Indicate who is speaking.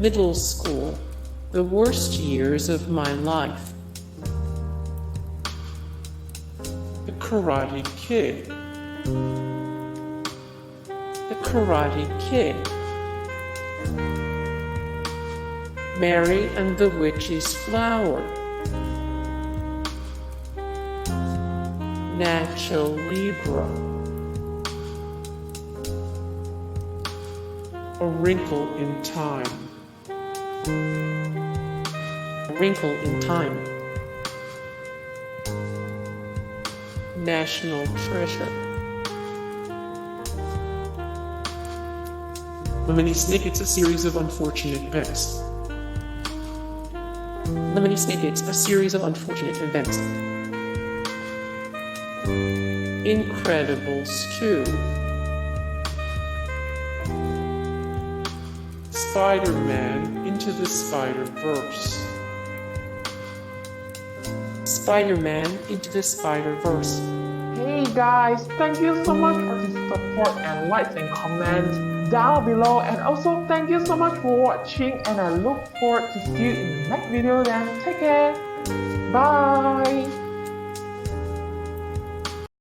Speaker 1: Middle school, the worst years of my life. The Karate Kid. The Karate Kid. Mary and the Witch's Flower. Nacho Libre. A Wrinkle in Time. A Wrinkle in Time. National Treasure. Lemony Snicket's A Series of Unfortunate Events. Lemony Snicket's A Series of Unfortunate Events. Incredibles 2. Spider-Man Into the Spider-Verse. Spider-Man Into the Spider-Verse.
Speaker 2: Hey guys, thank you so much for the support and likes and comments down below, and also thank you so much for watching, and I look forward to see you in the next video. Then take care, bye.